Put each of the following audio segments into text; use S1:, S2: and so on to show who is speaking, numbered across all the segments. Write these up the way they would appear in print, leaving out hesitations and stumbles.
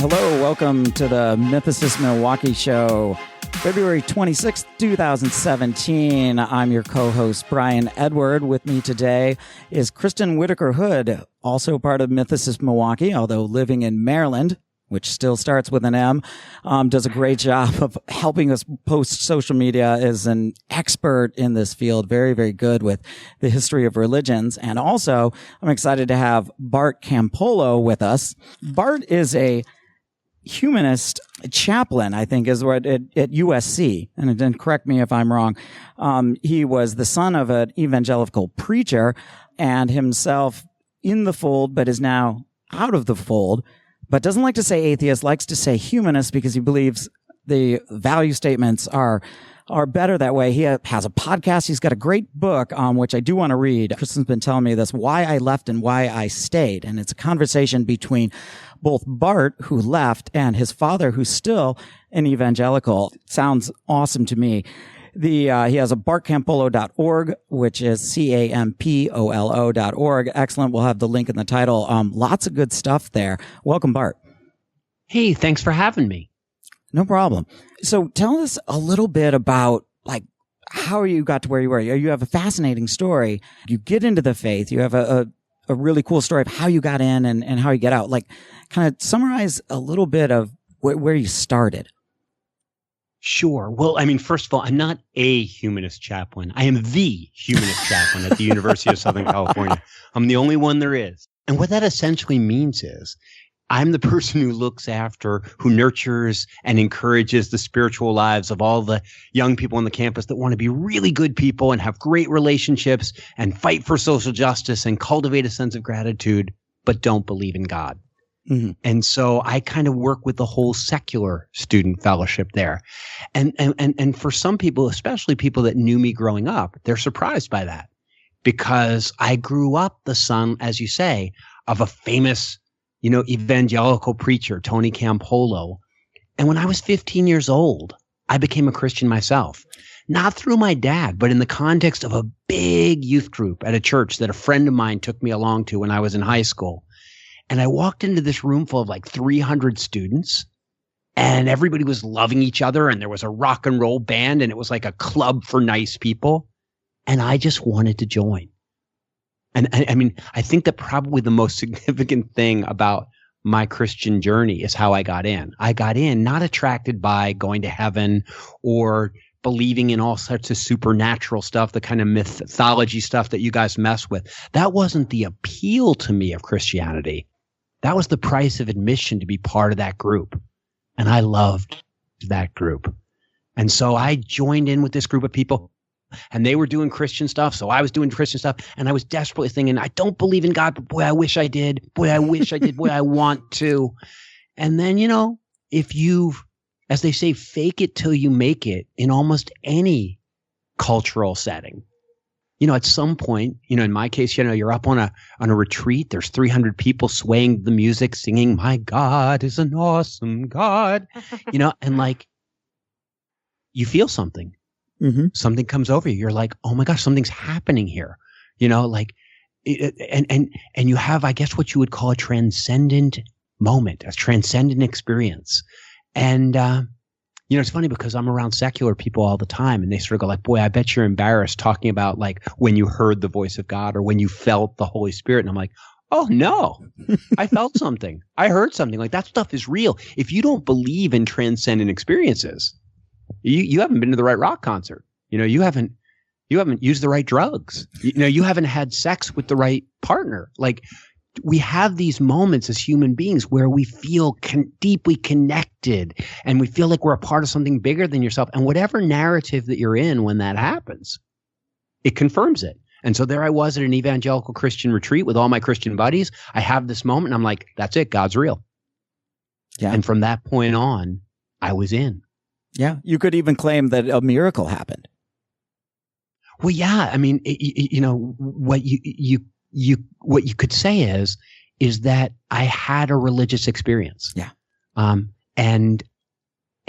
S1: Hello, welcome to the Mythicist Milwaukee Show, February 26th, 2017. I'm your co-host, Brian Edward. With me today is Kristyn Whitaker Hood, also part of Mythicist Milwaukee, although living in Maryland, which still starts with an M, does a great job of helping us post social media, is an expert in this field, very, very good with the history of religions. And also, I'm excited to have Bart Campolo with us. Bart is a Humanist Chaplain, I think, is what at USC. And then correct me if I'm wrong. He was the son of an evangelical preacher and himself in the fold, but is now out of the fold, but doesn't like to say atheist, likes to say humanist because he believes the value statements are better that way. He has a podcast. He's got a great book, which I do want to read. Kristyn's been telling me this, Why I Left and Why I Stayed. And it's a conversation between both Bart, who left, and his father, who's still an evangelical. Sounds awesome to me. He has a bartcampolo.org, which is CAMPOLO.org. Excellent. We'll have the link in the title. Lots of good stuff there. Welcome, Bart.
S2: Hey, thanks for having me.
S1: No problem. So tell us a little bit about how you got to where you were. You have a fascinating story. You get into the faith. You have a really cool story of how you got in and how you get out. Kind of summarize a little bit of where you started.
S2: Sure. Well, I mean, first of all, I'm not a humanist chaplain. I am the humanist chaplain at the University of Southern California. I'm the only one there is. And what that essentially means is I'm the person who looks after, who nurtures and encourages the spiritual lives of all the young people on the campus that want to be really good people and have great relationships and fight for social justice and cultivate a sense of gratitude, but don't believe in God. Mm-hmm. And so I kind of work with the whole secular student fellowship there. And for some people, especially people that knew me growing up, they're surprised by that because I grew up the son, as you say, of a famous evangelical preacher, Tony Campolo. And when I was 15 years old, I became a Christian myself, not through my dad, but in the context of a big youth group at a church that a friend of mine took me along to when I was in high school. And I walked into this room full of 300 students and everybody was loving each other. And there was a rock and roll band and it was like a club for nice people. And I just wanted to join. And I mean, I think that probably the most significant thing about my Christian journey is how I got in. I got in not attracted by going to heaven or believing in all sorts of supernatural stuff, the kind of mythology stuff that you guys mess with. That wasn't the appeal to me of Christianity. That was the price of admission to be part of that group. And I loved that group. And so I joined in with this group of people. And they were doing Christian stuff, so I was doing Christian stuff, and I was desperately thinking, I don't believe in God, but boy, I wish I did. Boy, I wish I did. Boy, I want to. And then, if you, as they say, fake it till you make it in almost any cultural setting, at some point, in my case, you're up on a retreat, there's 300 people swaying to the music, singing, "My God is an awesome God," and you feel something. Mm-hmm. Something comes over you. You're like, oh my gosh, something's happening here. And you have, I guess, what you would call a transcendent moment, a transcendent experience. And, it's funny because I'm around secular people all the time and they sort of go boy, I bet you're embarrassed talking about when you heard the voice of God or when you felt the Holy Spirit. And I'm like, oh no, I felt something. I heard something. That stuff is real. If you don't believe in transcendent experiences, you haven't been to the right rock concert. You haven't used the right drugs. You haven't had sex with the right partner. We have these moments as human beings where we feel deeply connected and we feel like we're a part of something bigger than yourself. And whatever narrative that you're in when that happens, it confirms it. And so there I was at an evangelical Christian retreat with all my Christian buddies. I have this moment and I'm like, that's it. God's real. Yeah. And from that point on, I was in.
S1: Yeah, you could even claim that a miracle happened.
S2: Well, yeah. I mean, what you could say is that I had a religious experience.
S1: Yeah.
S2: And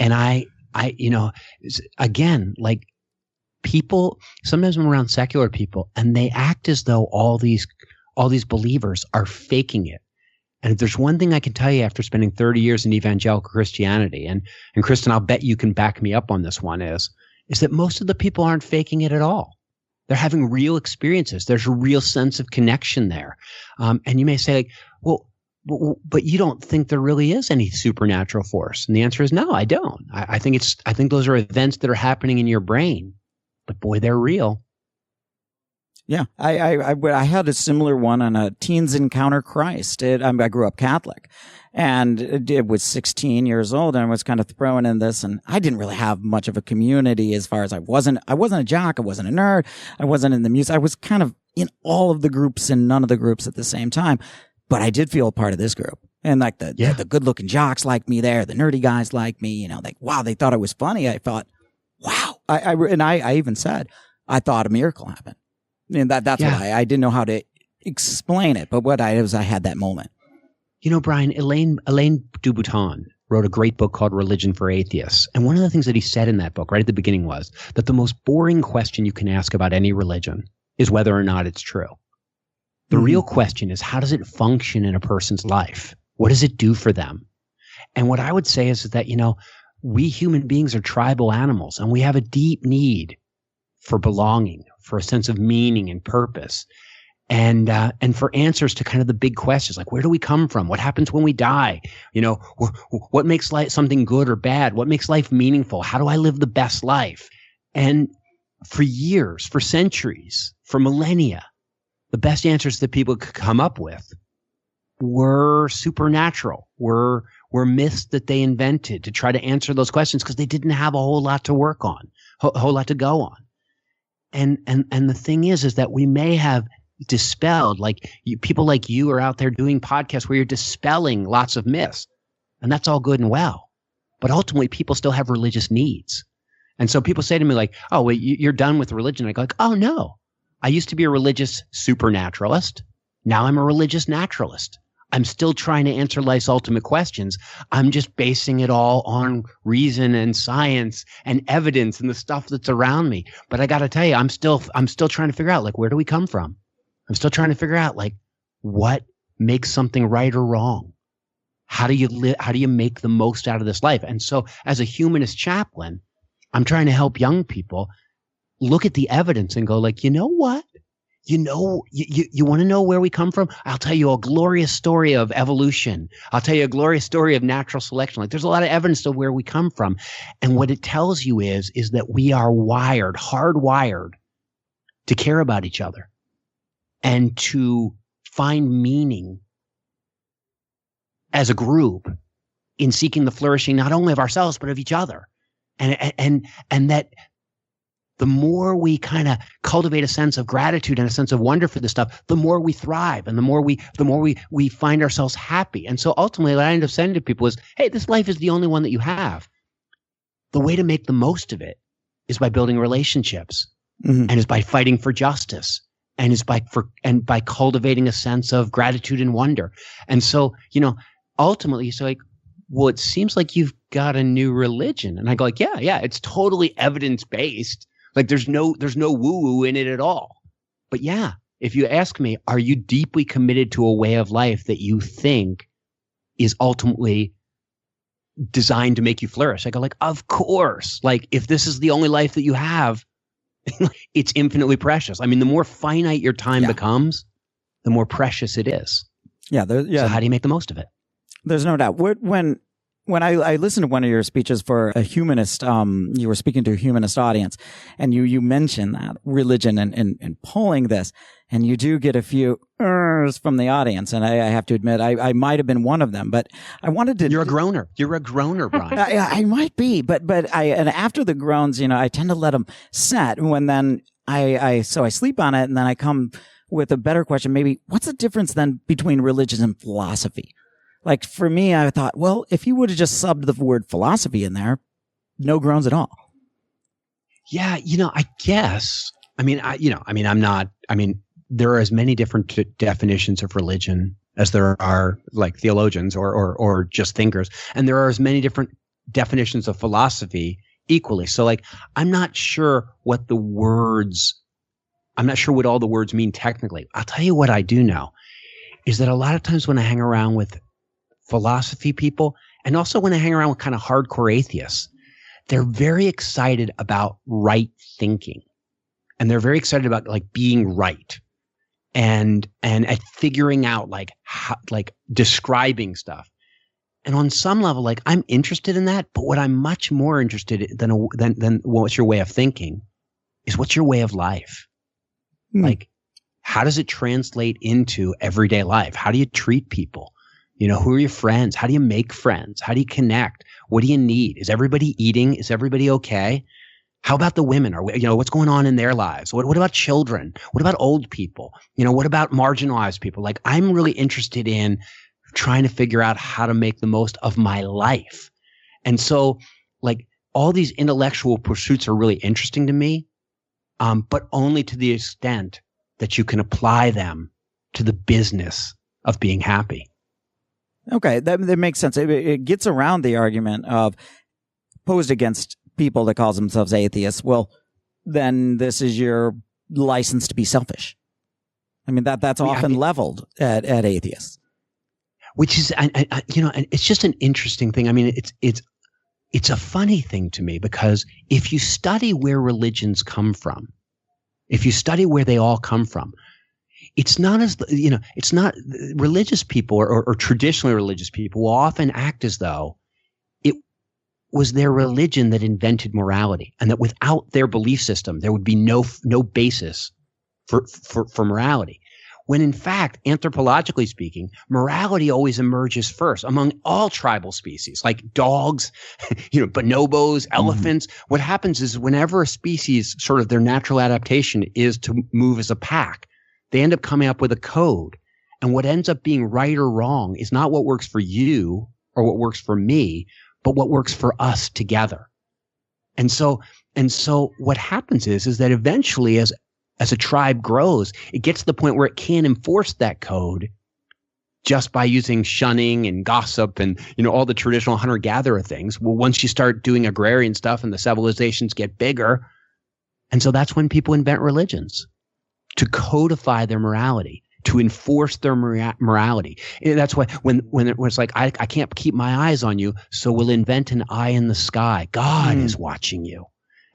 S2: I again, people. Sometimes I'm around secular people, and they act as though all these believers are faking it. And if there's one thing I can tell you after spending 30 years in evangelical Christianity, and Kristyn, I'll bet you can back me up on this one, is that most of the people aren't faking it at all. They're having real experiences. There's a real sense of connection there. And you may say, like, well, but you don't think there really is any supernatural force? And the answer is no, I don't. I think those are events that are happening in your brain, but boy, they're real.
S1: Yeah, I had a similar one on a Teens Encounter Christ. I grew up Catholic, and it was 16 years old, and I was kind of thrown in this, and I didn't really have much of a community as far as I wasn't a jock, I wasn't a nerd, I wasn't in the music. I was kind of in all of the groups and none of the groups at the same time, but I did feel a part of this group. And like the good looking jocks liked me there, the nerdy guys liked me, you know, like, wow, they thought I was funny. I thought, wow. I even said, I thought a miracle happened. And that's what I didn't know how to explain it, but I had that moment.
S2: You know, Brian, Elaine Dubuton wrote a great book called Religion for Atheists. And one of the things that he said in that book right at the beginning was that the most boring question you can ask about any religion is whether or not it's true. The real question is, how does it function in a person's life? What does it do for them? And what I would say is that, you know, we human beings are tribal animals, and we have a deep need for belonging, for a sense of meaning and purpose, and for answers to kind of the big questions, like, where do we come from? What happens when we die? You know, what makes life something good or bad? What makes life meaningful? How do I live the best life? And for years, for centuries, for millennia, the best answers that people could come up with were supernatural, were myths that they invented to try to answer those questions because they didn't have a whole lot to work on, a whole lot to go on. And the thing is that we may have dispelled, people like you are out there doing podcasts where you're dispelling lots of myths, and that's all good and well. But ultimately, people still have religious needs. And so people say to me like, oh, well, you're done with religion. I go like, oh, no. I used to be a religious supernaturalist. Now I'm a religious naturalist. I'm still trying to answer life's ultimate questions. I'm just basing it all on reason and science and evidence and the stuff that's around me. But I got to tell you, I'm still trying to figure out, like, where do we come from? I'm still trying to figure out, like, what makes something right or wrong? How do you live? How do you make the most out of this life? And so as a humanist chaplain, I'm trying to help young people look at the evidence and go like, you know what? You want to know where we come from? I'll tell you a glorious story of evolution. I'll tell you a glorious story of natural selection. Like, there's a lot of evidence of where we come from. And what it tells you is that we are hardwired to care about each other and to find meaning as a group in seeking the flourishing not only of ourselves, but of each other. And that the more we kind of cultivate a sense of gratitude and a sense of wonder for this stuff, the more we thrive and the more we find ourselves happy. And so ultimately what I end up saying to people is, hey, this life is the only one that you have. The way to make the most of it is by building relationships and is by fighting for justice and is by cultivating a sense of gratitude and wonder. And so, you know, ultimately, so like, well, it seems like you've got a new religion. And I go like, yeah, it's totally evidence-based. Like there's no woo-woo in it at all. But yeah, if you ask me, are you deeply committed to a way of life that you think is ultimately designed to make you flourish? I go like, of course. Like if this is the only life that you have, it's infinitely precious. I mean, the more finite your time becomes, the more precious it is.
S1: Yeah.
S2: So how do you make the most of it?
S1: There's no doubt. When I listened to one of your speeches for a humanist, you were speaking to a humanist audience, and you mentioned that religion and pulling this, and you do get a few from the audience, and I have to admit, I might have been one of them, but I wanted to.
S2: You're a groaner, Brian.
S1: I might be, but and after the groans, you know, I tend to let them set. When then I sleep on it, and then I come with a better question. Maybe what's the difference then between religion and philosophy? Like for me, I thought, well, if you would have just subbed the word philosophy in there, no groans at all.
S2: Yeah, you know, I guess. There are as many different definitions of religion as there are like theologians or just thinkers, and there are as many different definitions of philosophy equally. So, like, I'm not sure what all the words mean technically. I'll tell you what I do know is that a lot of times when I hang around with philosophy people, and also when I hang around with kind of hardcore atheists, they're very excited about right thinking. And they're very excited about like being right and at figuring out like how, like describing stuff. And on some level, like I'm interested in that, but what I'm much more interested in than what's your way of thinking is what's your way of life? Like, how does it translate into everyday life? How do you treat people? You know, who are your friends? How do you make friends? How do you connect? What do you need? Is everybody eating? Is everybody okay? How about the women? What's going on in their lives? What about children? What about old people? You know, what about marginalized people? Like, I'm really interested in trying to figure out how to make the most of my life. And so, like, all these intellectual pursuits are really interesting to me, but only to the extent that you can apply them to the business of being happy.
S1: Okay, that makes sense. It gets around the argument of posed against people that calls themselves atheists. Well, then this is your license to be selfish. I mean, that's often leveled at atheists.
S2: Which is, and it's just an interesting thing. I mean, it's a funny thing to me because if you study where religions come from, if you study where they all come from, it's not it's not religious people or traditionally religious people will often act as though it was their religion that invented morality, and that without their belief system, there would be no basis for morality. When in fact, anthropologically speaking, morality always emerges first among all tribal species, like dogs, bonobos, elephants. What happens is whenever a species, sort of their natural adaptation is to move as a pack, they end up coming up with a code. And what ends up being right or wrong is not what works for you or what works for me, but what works for us together. And so what happens is that eventually as a tribe grows, it gets to the point where it can't enforce that code just by using shunning and gossip and, all the traditional hunter-gatherer things. Well, once you start doing agrarian stuff and the civilizations get bigger. And so that's when people invent religions to codify their morality, to enforce their morality. And that's why when it's like, I can't keep my eyes on you, so we'll invent an eye in the sky. God is watching you.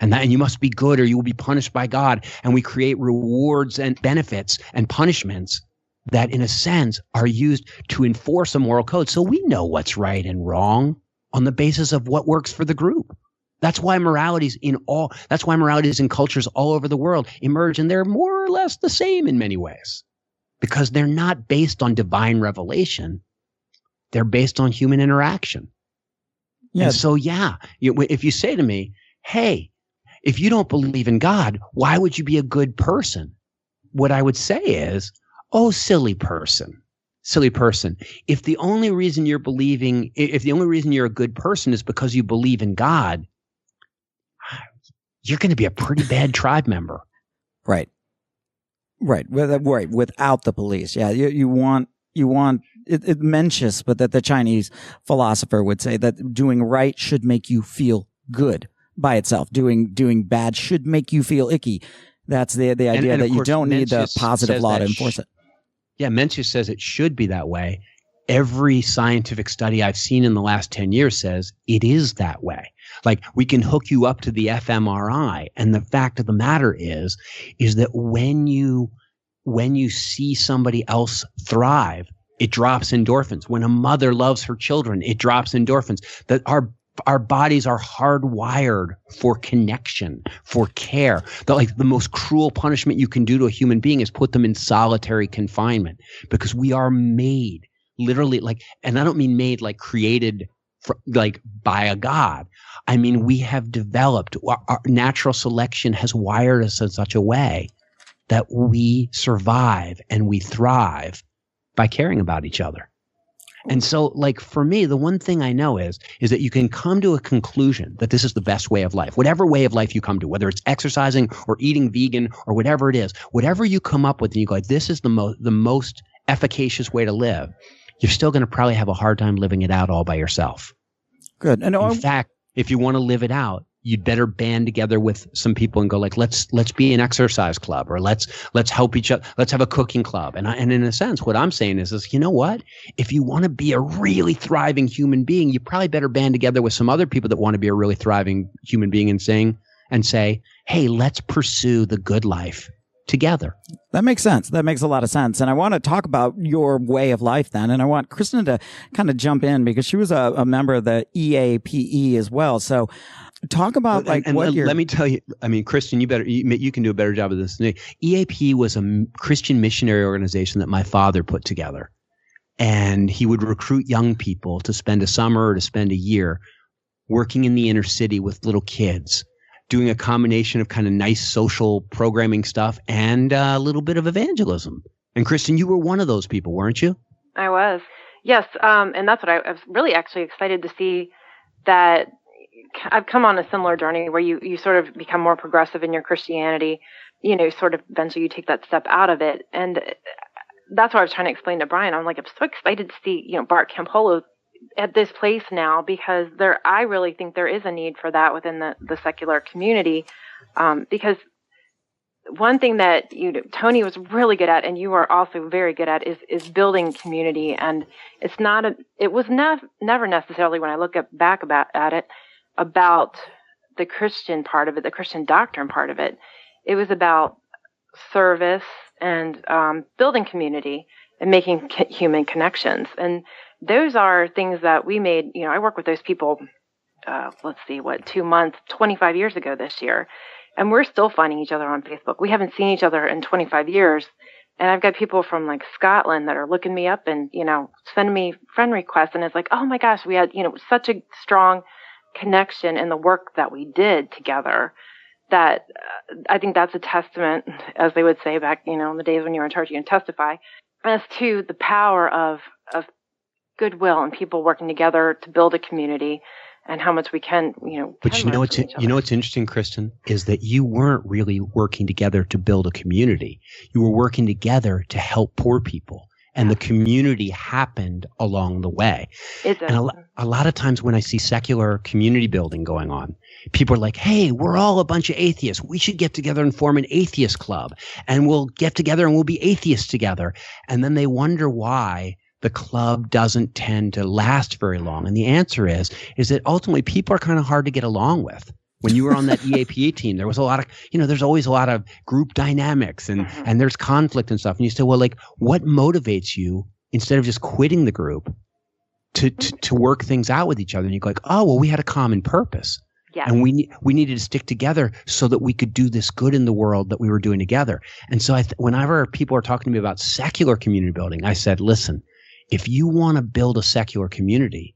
S2: And you must be good or you will be punished by God. And we create rewards and benefits and punishments that in a sense are used to enforce a moral code. So we know what's right and wrong on the basis of what works for the group. That's why moralities in cultures all over the world emerge, and they're more or less the same in many ways because they're not based on divine revelation. They're based on human interaction. Yeah. And so, if you say to me, hey, if you don't believe in God, why would you be a good person? What I would say is, oh, silly person. If the only reason you're a good person is because you believe in God, you're going to be a pretty bad tribe member.
S1: Right. Without the police. Yeah. You want it Mencius, but that the Chinese philosopher would say that doing right should make you feel good by itself. Doing bad should make you feel icky. That's the idea that you don't need the positive law to enforce it.
S2: Yeah. Mencius says it should be that way. Every scientific study I've seen in the last 10 years says it is that way. Like, we can hook you up to the fMRI. And the fact of the matter is that when you see somebody else thrive, it drops endorphins. When a mother loves her children, it drops endorphins. That our bodies are hardwired for connection, for care. The most cruel punishment you can do to a human being is put them in solitary confinement, because we are made literally and I don't mean made like created by a god. I mean, we have developed, our natural selection has wired us in such a way that we survive and we thrive by caring about each other. And so, for me, the one thing I know is that you can come to a conclusion that this is the best way of life. Whatever way of life you come to, whether it's exercising or eating vegan or whatever it is, whatever you come up with and you go, this is the most efficacious way to live, you're still going to probably have a hard time living it out all by yourself.
S1: Good. And
S2: in fact, if you want to live it out, you'd better band together with some people and go like, let's be an exercise club, or let's help each other. Let's have a cooking club. And in a sense, what I'm saying is, you know what? If you want to be a really thriving human being, you probably better band together with some other people that want to be a really thriving human being and say, hey, let's pursue the good life together.
S1: That makes sense. That makes a lot of sense. And I want to talk about your way of life then. And I want Kristyn to kind of jump in because she was a member of the EAPE as well. So talk about let me tell you, I mean, Kristyn, you can do a better job of this than me. EAP was a Christian missionary organization that my father put together. And he would recruit young people to spend a summer or to spend a year working in the inner city with little kids, doing a combination of kind of nice social programming stuff and a little bit of evangelism. And Kristyn, you were one of those people, weren't you?
S3: I was. Yes. And that's what I was really actually excited to see, that I've come on a similar journey where you sort of become more progressive in your Christianity, sort of eventually you take that step out of it. And that's what I was trying to explain to Brian. I'm like, I'm so excited to see, Bart Campolo at this place now, because I really think there is a need for that within the secular community. Because one thing that Tony was really good at, and you are also very good at, is building community. And it was never necessarily, when I look back at it, about the Christian part of it, the Christian doctrine part of it. It was about service and building community and making human connections. And those are things that we made. I work with those people, 2 months, 25 years ago this year. And we're still finding each other on Facebook. We haven't seen each other in 25 years. And I've got people from like Scotland that are looking me up and, sending me friend requests. And it's like, oh my gosh, we had, such a strong connection in the work that we did together, that I think that's a testament, as they would say back, in the days when you were in church, you can testify, as to the power of goodwill and people working together to build a community, and how much we can,
S2: But what's interesting, Kristyn, is that you weren't really working together to build a community. You were working together to help poor people. And the community happened along the way. And a lot of times when I see secular community building going on, people are like, hey, we're all a bunch of atheists. We should get together and form an atheist club. And we'll get together and we'll be atheists together. And then they wonder why the club doesn't tend to last very long. And the answer is that ultimately people are kind of hard to get along with. When you were on that EAPA team, there was a lot of, there's always a lot of group dynamics and there's conflict and stuff. And you say, well, like, what motivates you, instead of just quitting the group, to work things out with each other? And you go like, oh, well, we had a common purpose. Yeah. And we needed to stick together so that we could do this good in the world that we were doing together. And so whenever people are talking to me about secular community building, I said, listen, if you want to build a secular community,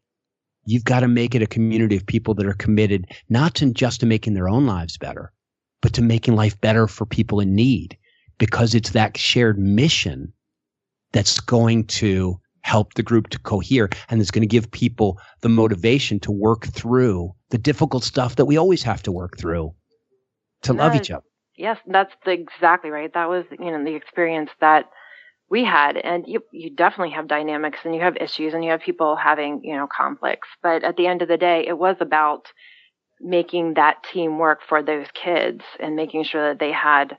S2: you've got to make it a community of people that are committed not just to making their own lives better, but to making life better for people in need, because it's that shared mission that's going to help the group to cohere, and it's going to give people the motivation to work through the difficult stuff that we always have to work through to love each other.
S3: Yes, that's exactly right. That was, the experience that we had. And you definitely have dynamics, and you have issues, and you have people having, conflicts. But at the end of the day, it was about making that team work for those kids and making sure that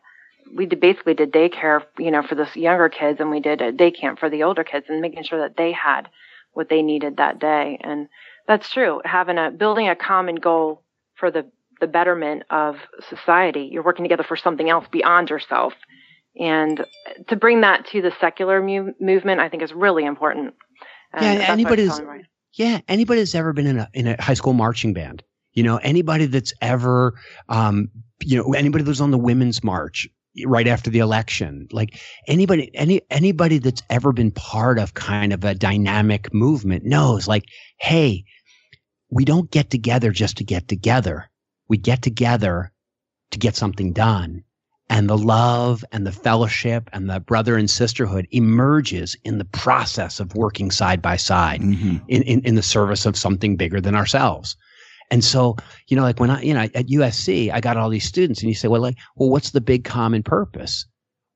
S3: we basically did daycare, for the younger kids, and we did a day camp for the older kids, and making sure that they had what they needed that day. And that's true. Building a common goal for the betterment of society. You're working together for something else beyond yourself. And to bring that to the secular movement, I think is really important.
S2: Anybody that's ever been in a high school marching band, anybody that's ever, anybody that's on the women's march right after the election, like anybody that's ever been part of kind of a dynamic movement knows, like, hey, we don't get together just to get together. We get together to get something done. And the love and the fellowship and the brother and sisterhood emerges in the process of working side by side in the service of something bigger than ourselves. And so, like when at USC, I got all these students, and you say, well, what's the big common purpose?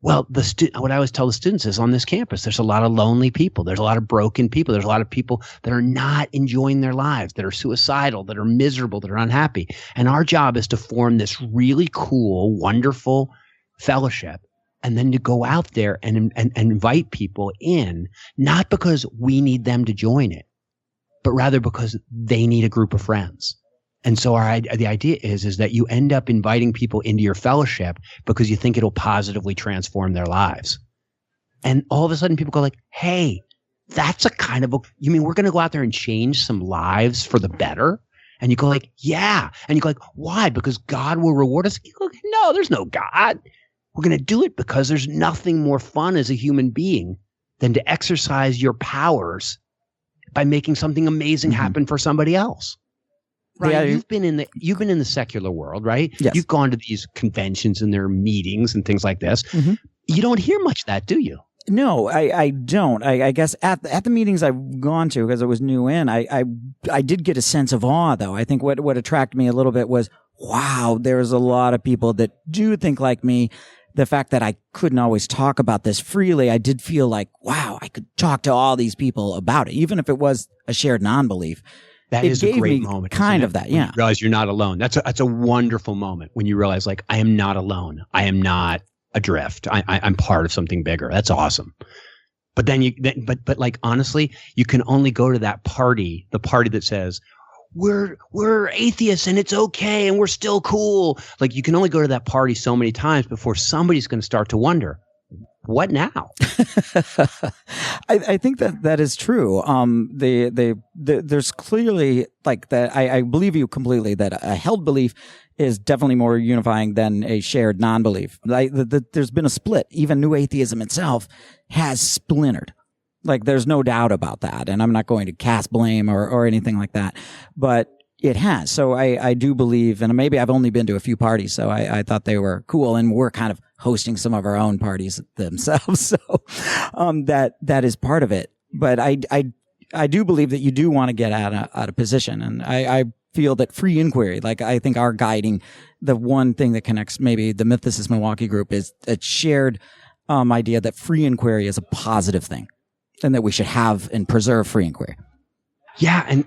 S2: Well, what I always tell the students is on this campus, there's a lot of lonely people. There's a lot of broken people. There's a lot of people that are not enjoying their lives, that are suicidal, that are miserable, that are unhappy. And our job is to form this really cool, wonderful fellowship, and then to go out there and invite people in, not because we need them to join it, but rather because they need a group of friends. And so the idea is that you end up inviting people into your fellowship because you think it'll positively transform their lives. And all of a sudden people go like, hey, that's a kind of you mean we're going to go out there and change some lives for the better? And you go like, yeah. And you go like, why? Because God will reward us? You go like, no, there's no God. We're going to do it because there's nothing more fun as a human being than to exercise your powers by making something amazing happen for somebody else. Right. Yeah, you've been in the secular world, right?
S1: Yes.
S2: You've gone to these conventions and their meetings and things like this. Mm-hmm. You don't hear much of that, do you?
S1: No, I don't. I guess at the meetings I've gone to, because I was new in, I did get a sense of awe, though. I think what attracted me a little bit was, wow, there's a lot of people that do think like me. The fact that I couldn't always talk about this freely, I did feel like, wow, I could talk to all these people about it, even if it was a shared non-belief.
S2: That is a great moment.
S1: Kind of that, yeah.
S2: You realize you're not alone. That's a wonderful moment when you realize, like, I am not alone. I am not adrift. I'm part of something bigger. That's awesome. But then but like, honestly, you can only go to that party, the party that says, we're atheists and it's okay and we're still cool. Like, you can only go to that party so many times before somebody's going to start to wonder, what now?
S1: I think that is true. There's clearly like that. I believe you completely that a held belief is definitely more unifying than a shared non-belief. There's been a split. Even New Atheism itself has splintered. Like, there's no doubt about that. And I'm not going to cast blame or anything like that, but it has. So I do believe, and maybe I've only been to a few parties, so I thought they were cool, and we're kind of hosting some of our own parties themselves. So, that is part of it. But I do believe that you do want to get out of position. And I feel that free inquiry, like, I think our guiding, the one thing that connects maybe the Mythicist Milwaukee group is a shared, idea that free inquiry is a positive thing and that we should have and preserve free inquiry.
S2: Yeah, and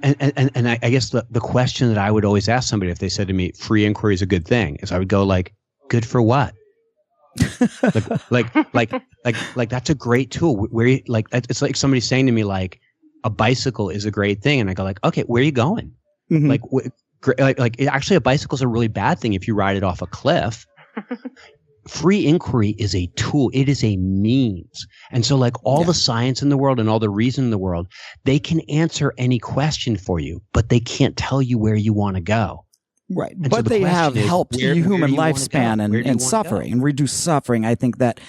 S2: I guess the question that I would always ask somebody if they said to me, free inquiry is a good thing, is I would go like, good for what? like that's a great tool. It's like somebody saying to me like, a bicycle is a great thing, and I go like, okay, where are you going? Mm-hmm. Like actually, a bicycle is a really bad thing if you ride it off a cliff. Free inquiry is a tool. It is a means. And so like all the science in the world and all the reason in the world, they can answer any question for you, but they can't tell you where you want to go.
S1: Right. And but so they have helped the human lifespan and suffering and reduce suffering. I think that,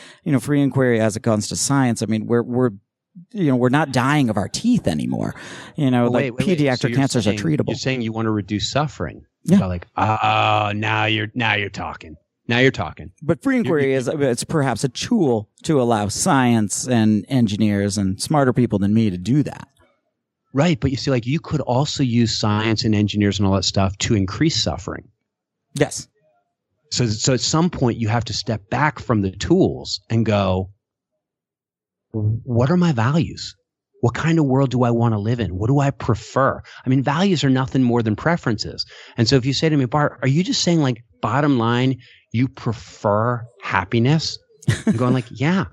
S1: free inquiry as it comes to science, I mean, we're not dying of our teeth anymore. Pediatric cancers are treatable.
S2: You're saying you want to reduce suffering.
S1: Yeah.
S2: So like, now you're talking. Now you're talking.
S1: But free inquiry it's perhaps a tool to allow science and engineers and smarter people than me to do that.
S2: Right. But you see, like, you could also use science and engineers and all that stuff to increase suffering.
S1: Yes.
S2: So at some point you have to step back from the tools and go, what are my values? What kind of world do I want to live in? What do I prefer? I mean, values are nothing more than preferences. And so if you say to me, Bart, are you just saying, like, bottom line, you prefer happiness? I'm going like, yeah.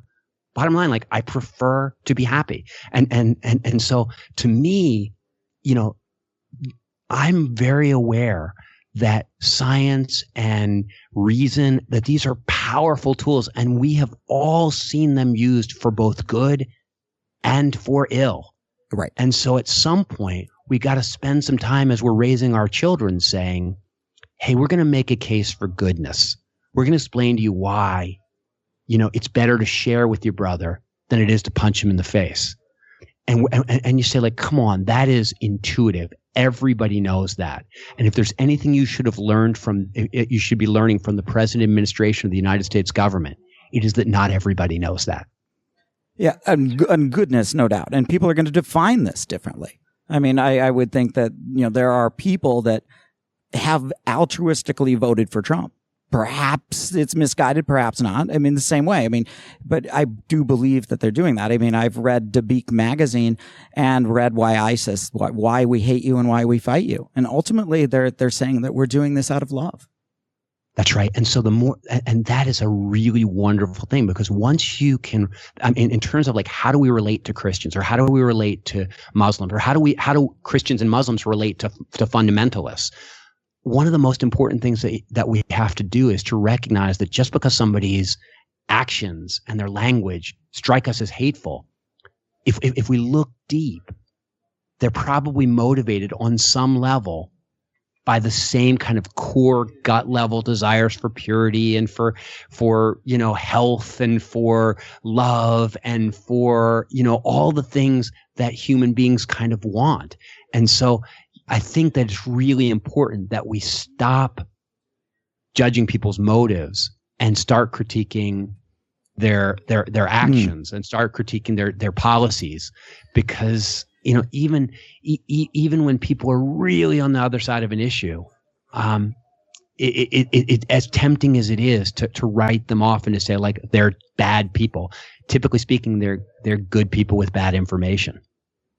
S2: Bottom line, like, I prefer to be happy. And so to me, I'm very aware that science and reason, that these are powerful tools, and we have all seen them used for both good and for ill.
S1: Right.
S2: And so at some point, we got to spend some time as we're raising our children saying, hey, we're going to make a case for goodness. We're going to explain to you why, it's better to share with your brother than it is to punch him in the face. And you say, like, come on, that is intuitive. Everybody knows that. And if there's anything you should have learned you should be learning from the present administration of the United States government, it is that not everybody knows that.
S1: Yeah, and goodness, no doubt. And people are going to define this differently. I mean, I would think that, there are people that have altruistically voted for Trump. perhaps it's misguided, perhaps not. I mean, the same way. I mean, but I do believe that they're doing that. I mean, I've read Dabiq magazine and read Why ISIS, Why We Hate You and Why We Fight You. And ultimately they're saying that we're doing this out of love.
S2: That's right. And so and that is a really wonderful thing, because once you can, I mean, in terms of like, how do we relate to Christians, or how do we relate to Muslims, or how do Christians and Muslims relate to fundamentalists? One of the most important things that we have to do is to recognize that just because somebody's actions and their language strike us as hateful, if we look deep, they're probably motivated on some level by the same kind of core gut level desires for purity and for health and for love and for all the things that human beings kind of want. And so I think that it's really important that we stop judging people's motives and start critiquing their actions and start critiquing their policies, because even when people are really on the other side of an issue, it as tempting as it is to write them off and to say like they're bad people, typically speaking, they're good people with bad information.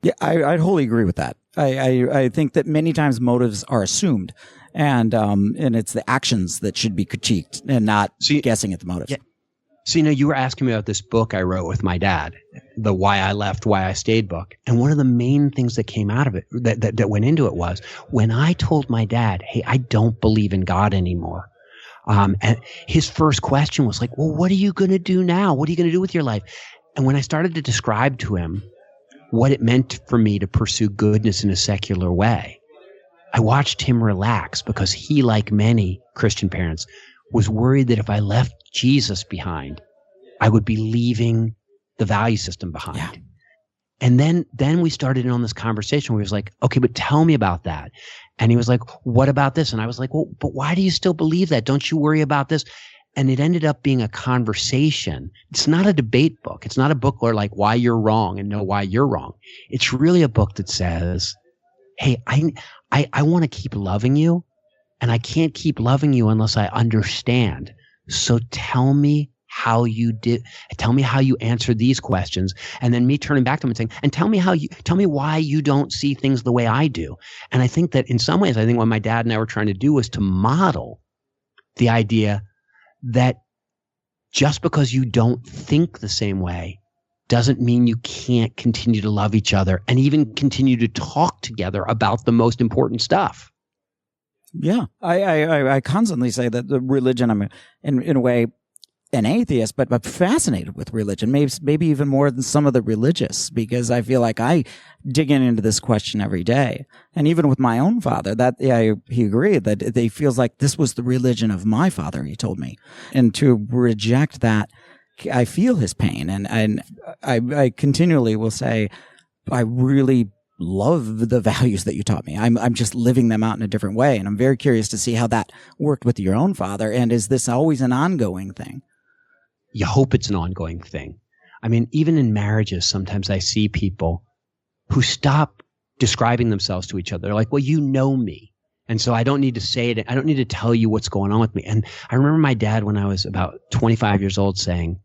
S1: Yeah, I wholly agree with that. I think that many times motives are assumed, and it's the actions that should be critiqued and not guessing at the motives.
S2: Yeah. So, you were asking me about this book I wrote with my dad, the Why I Left, Why I Stayed book. And one of the main things that came out of it, that went into it, was when I told my dad, hey, I don't believe in God anymore. And his first question was like, well, what are you going to do now? What are you going to do with your life? And when I started to describe to him what it meant for me to pursue goodness in a secular way, I watched him relax, because he, like many Christian parents, was worried that if I left Jesus behind, I would be leaving the value system behind. Yeah. And then we started in on this conversation where he was like, okay, but tell me about that. And he was like, what about this? And I was like, well, but why do you still believe that? Don't you worry about this? And it ended up being a conversation. It's not a debate book. It's not a book where like why you're wrong and know why you're wrong. It's really a book that says, hey, I want to keep loving you, and I can't keep loving you unless I understand. So tell me how you answered these questions. And then me turning back to him and saying, and tell me why you don't see things the way I do. And I think that in some ways, what my dad and I were trying to do was to model the idea that just because you don't think the same way doesn't mean you can't continue to love each other and even continue to talk together about the most important stuff.
S1: Yeah, I constantly say that the religion, I'm in a way an atheist, but I'm fascinated with religion, maybe even more than some of the religious, because I feel like I dig into this question every day. And even with my own father, he agreed that he feels like this was the religion of my father, he told me. And to reject that, I feel his pain. And I continually will say, I really love the values that you taught me. I'm just living them out in a different way. And I'm very curious to see how that worked with your own father. And is this always an ongoing thing?
S2: You hope it's an ongoing thing. I mean, even in marriages, sometimes I see people who stop describing themselves to each other. They're like, well, you know me. And so I don't need to say it. I don't need to tell you what's going on with me. And I remember my dad, when I was about 25 years old, saying,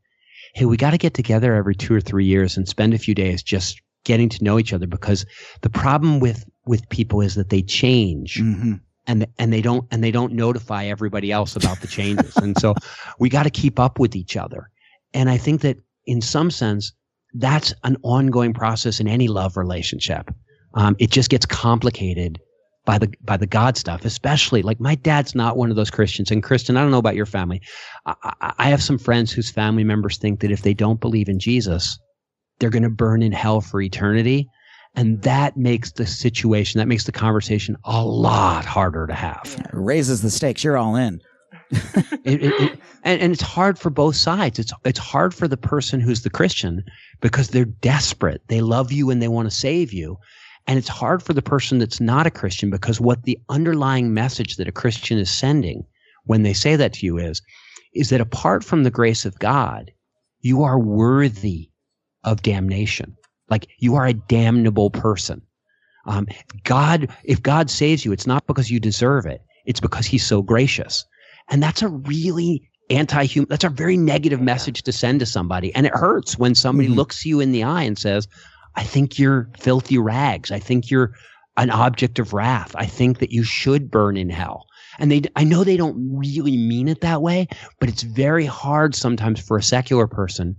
S2: hey, we got to get together every 2 or 3 years and spend a few days just getting to know each other, because the problem with people is that they change. Mm-hmm. And they don't notify everybody else about the changes. And so we got to keep up with each other. And I think that in some sense, that's an ongoing process in any love relationship. It just gets complicated by the God stuff, especially like my dad's not one of those Christians. And Kristyn, I don't know about your family. I have some friends whose family members think that if they don't believe in Jesus, they're going to burn in hell for eternity. And that makes the conversation a lot harder to have.
S1: It raises the stakes. You're all in.
S2: And it's hard for both sides. It's hard for the person who's the Christian because they're desperate. They love you and they want to save you. And it's hard for the person that's not a Christian, because what the underlying message that a Christian is sending when they say that to you is that apart from the grace of God, you are worthy of damnation. Like, you are a damnable person. If God saves you, it's not because you deserve it. It's because he's so gracious. And that's a really anti-human, that's a very negative message to send to somebody. And it hurts when somebody looks you in the eye and says, I think you're filthy rags. I think you're an object of wrath. I think that you should burn in hell. And I know they don't really mean it that way, but it's very hard sometimes for a secular person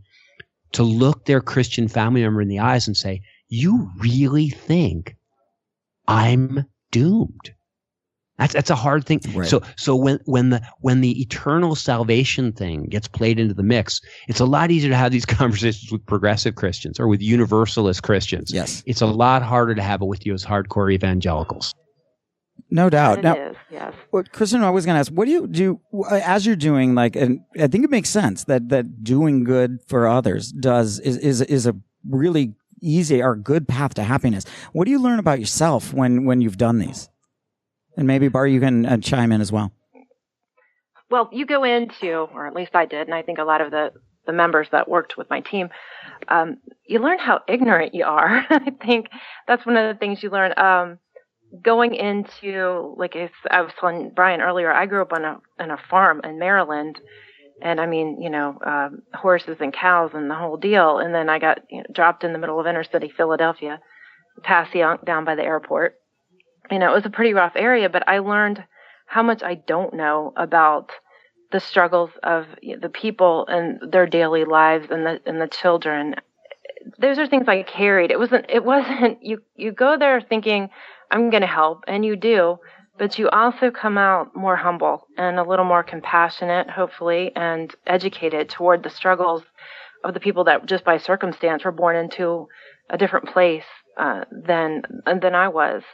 S2: to look their Christian family member in the eyes and say, you really think I'm doomed? That's a hard thing.
S1: Right.
S2: So when the eternal salvation thing gets played into the mix, it's a lot easier to have these conversations with progressive Christians or with universalist Christians.
S1: Yes.
S2: It's a lot harder to have it with you as hardcore evangelicals.
S1: No doubt.
S3: It is, yes.
S1: Well, Kristyn, I was going to ask, what do you do as you're doing, like, and I think it makes sense that doing good for others is a really easy or good path to happiness. What do you learn about yourself when you've done these? And maybe, Bart, you can chime in as well.
S3: Well, you go into, or at least I did, and I think a lot of the members that worked with my team, you learn how ignorant you are. I think that's one of the things you learn. Going into, like I was telling Brian earlier, I grew up on a farm in Maryland, and I mean, horses and cows and the whole deal. And then I got dropped in the middle of inner city Philadelphia, Passyunk down by the airport. It was a pretty rough area, but I learned how much I don't know about the struggles of the people and their daily lives and the children. Those are things I carried. It wasn't, you go there thinking, I'm going to help, and you do, but you also come out more humble and a little more compassionate, hopefully, and educated toward the struggles of the people that just by circumstance were born into a different place than I was.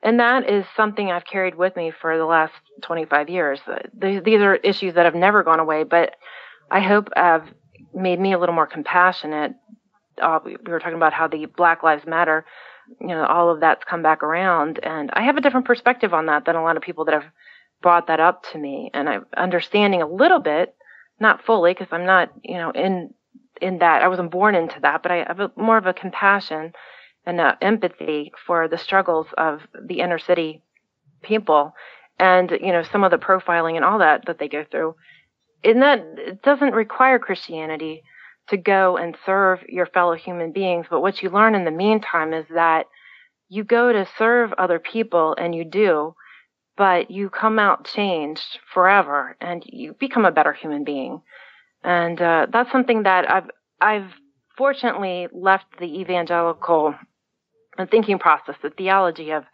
S3: And that is something I've carried with me for the last 25 years. These are issues that have never gone away, but I hope have made me a little more compassionate. We were talking about how the Black Lives Matter, all of that's come back around. And I have a different perspective on that than a lot of people that have brought that up to me. And I'm understanding a little bit, not fully, because I'm not, in that. I wasn't born into that, but I have more of a compassion and empathy for the struggles of the inner city people and, some of the profiling and all that they go through. And that it doesn't require Christianity to go and serve your fellow human beings. But what you learn in the meantime is that you go to serve other people, and you do, but you come out changed forever and you become a better human being. And that's something that I've fortunately left the evangelical thinking process, the theology of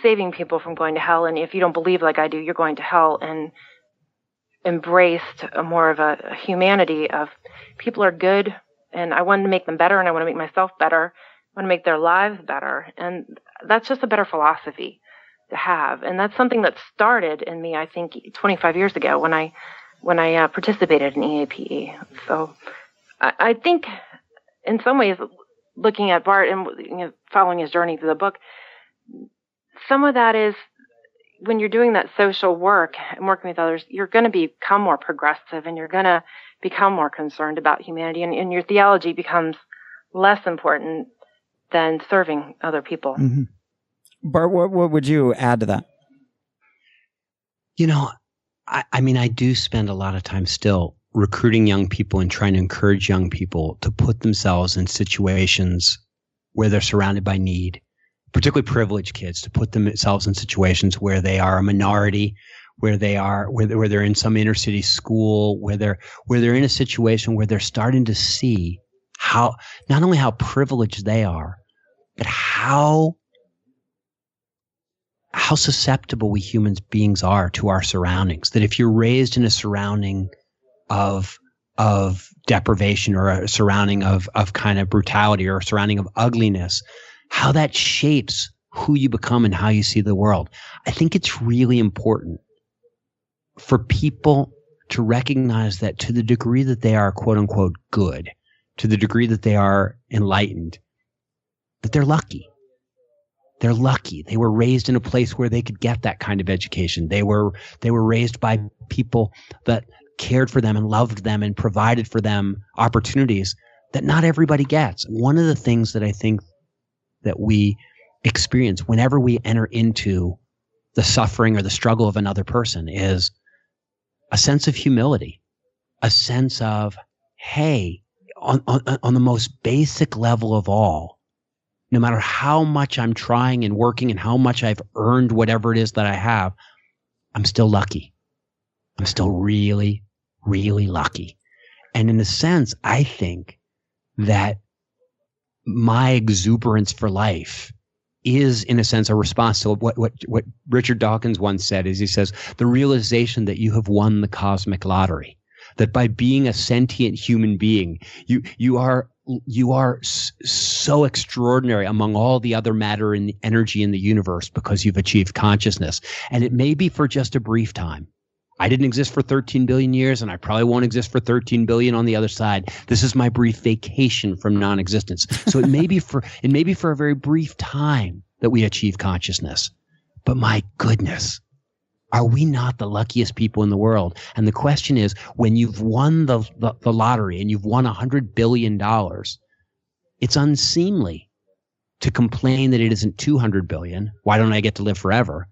S3: saving people from going to hell. And if you don't believe like I do, you're going to hell, and embraced more of a humanity of people are good, and I want to make them better, and I want to make myself better. I want to make their lives better. And that's just a better philosophy to have. And that's something that started in me, I think, 25 years ago when I participated in EAPE. So I think in some ways, looking at Bart and following his journey through the book, some of that is when you're doing that social work and working with others, you're going to become more progressive, and you're going to become more concerned about humanity, and your theology becomes less important than serving other people.
S1: Mm-hmm. Bart, what would you add to that?
S2: I do spend a lot of time still recruiting young people and trying to encourage young people to put themselves in situations where they're surrounded by need, particularly privileged kids, to put themselves in situations where they are a minority, where they're in some inner city school, where they're in a situation where they're starting to see how, not only how privileged they are, but how susceptible we human beings are to our surroundings. That if you're raised in a surrounding of deprivation, or a surrounding of kind of brutality, or a surrounding of ugliness, how that shapes who you become and how you see the world. I think it's really important for people to recognize that to the degree that they are quote unquote good, to the degree that they are enlightened, that they're lucky. They're lucky. They were raised in a place where they could get that kind of education. They were raised by people that cared for them and loved them and provided for them opportunities that not everybody gets. One of the things that I think that we experience whenever we enter into the suffering or the struggle of another person is a sense of humility, a sense of, hey, on the most basic level of all, no matter how much I'm trying and working and how much I've earned whatever it is that I have, I'm still lucky. I'm still really, really lucky. And in a sense, I think that my exuberance for life is, in a sense, a response to what Richard Dawkins once said. Is he says, the realization that you have won the cosmic lottery, that by being a sentient human being, you are so extraordinary among all the other matter and energy in the universe because you've achieved consciousness. And it may be for just a brief time. I didn't exist for 13 billion years, and I probably won't exist for 13 billion on the other side. This is my brief vacation from non-existence. So it may be for a very brief time that we achieve consciousness. But my goodness, are we not the luckiest people in the world? And the question is, when you've won the lottery and you've won $100 billion, it's unseemly to complain that it isn't 200 billion. Why don't I get to live forever?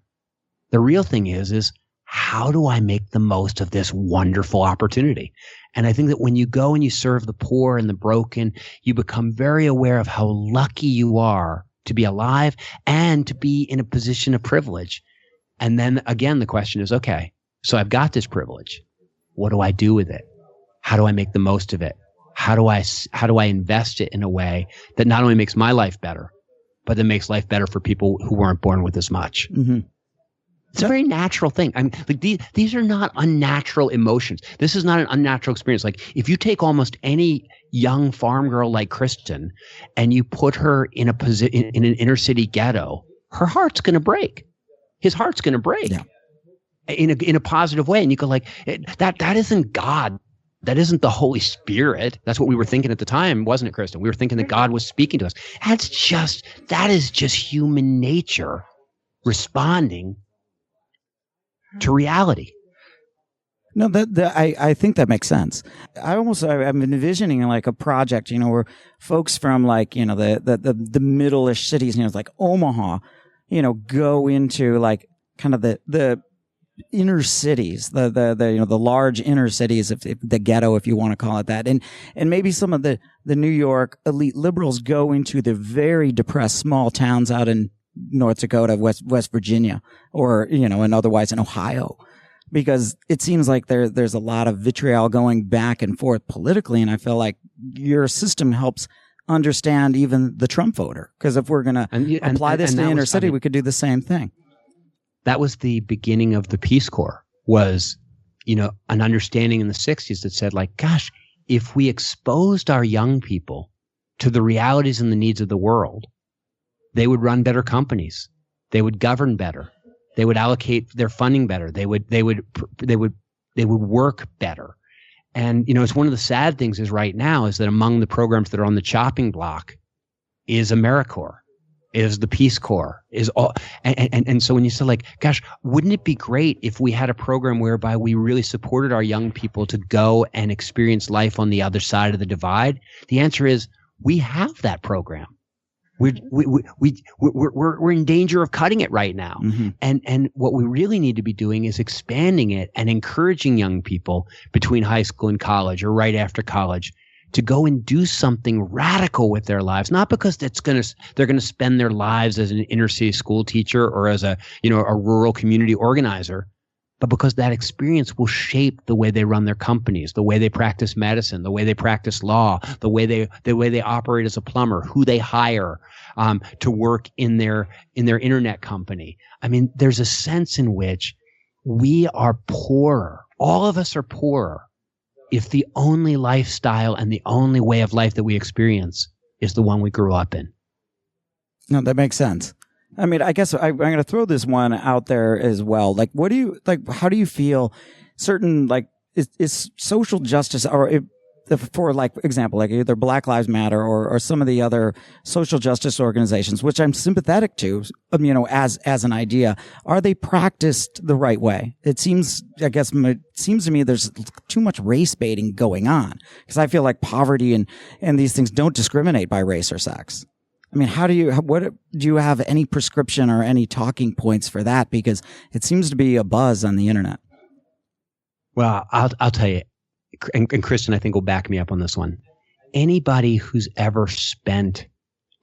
S2: The real thing is how do I make the most of this wonderful opportunity? And I think that when you go and you serve the poor and the broken, you become very aware of how lucky you are to be alive and to be in a position of privilege. And then again, the question is, okay, so I've got this privilege. What do I do with it? How do I make the most of it? How do I invest it in a way that not only makes my life better, but that makes life better for people who weren't born with as much?
S1: Mm-hmm.
S2: It's a very natural thing. I mean, like these are not unnatural emotions. This is not an unnatural experience. Like if you take almost any young farm girl like Kristyn and you put her in in an inner city ghetto, her heart's going to break. His heart's going to break in a positive way. And you go like, that isn't God. That isn't the Holy Spirit. That's what we were thinking at the time, wasn't it, Kristyn? We were thinking that God was speaking to us. That is just human nature responding to reality.
S1: No, I think that makes sense. I'm envisioning like a project, where folks from like, the middle-ish cities, like Omaha, go into like kind of the inner cities, the large inner cities, if the ghetto, if you want to call it that. And maybe some of the New York elite liberals go into the very depressed small towns out in North Dakota, West Virginia, or, and otherwise in Ohio, because it seems like there's a lot of vitriol going back and forth politically. And I feel like your system helps understand even the Trump voter, because if we're going to apply this to the inner city, we could do the same thing.
S2: That was the beginning of the Peace Corps, was, an understanding in the 60s that said like, gosh, if we exposed our young people to the realities and the needs of the world, they would run better companies. They would govern better. They would allocate their funding better. They would work better. And, it's one of the sad things is right now is that among the programs that are on the chopping block is AmeriCorps, is the Peace Corps, is all. And so when you say like, gosh, wouldn't it be great if we had a program whereby we really supported our young people to go and experience life on the other side of the divide? The answer is we have that program. We're in danger of cutting it right now. Mm-hmm. And what we really need to be doing is expanding it and encouraging young people between high school and college or right after college to go and do something radical with their lives, not because they're going to spend their lives as an inner city school teacher or as a rural community organizer, but because that experience will shape the way they run their companies, the way they practice medicine, the way they practice law, the way they operate as a plumber, who they hire to work in their internet company. I mean, there's a sense in which we are poorer. All of us are poorer if the only lifestyle and the only way of life that we experience is the one we grew up in.
S1: No, that makes sense. I mean, I guess I'm going to throw this one out there as well. Like, how do you feel certain, like, is social justice, or for like example, like either Black Lives Matter or some of the other social justice organizations, which I'm sympathetic to, as an idea, are they practiced the right way? It seems to me there's too much race baiting going on, because I feel like poverty and these things don't discriminate by race or sex. I mean, do you have any prescription or any talking points for that? Because it seems to be a buzz on the internet.
S2: Well, I'll tell you, and Kristyn, I think will back me up on this one. Anybody who's ever spent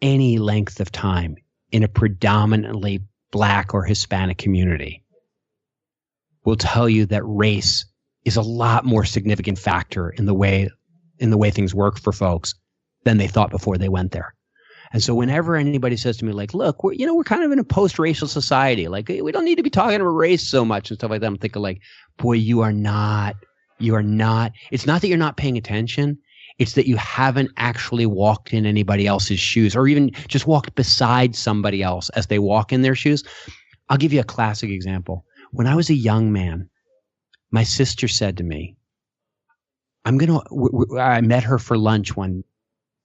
S2: any length of time in a predominantly Black or Hispanic community will tell you that race is a lot more significant factor in the way things work for folks than they thought before they went there. And so whenever anybody says to me, like, look, we're kind of in a post-racial society. Like, we don't need to be talking about race so much and stuff like that. I'm thinking, like, boy, you are not. It's not that you're not paying attention. It's that you haven't actually walked in anybody else's shoes, or even just walked beside somebody else as they walk in their shoes. I'll give you a classic example. When I was a young man, my sister said to me, I met her for lunch one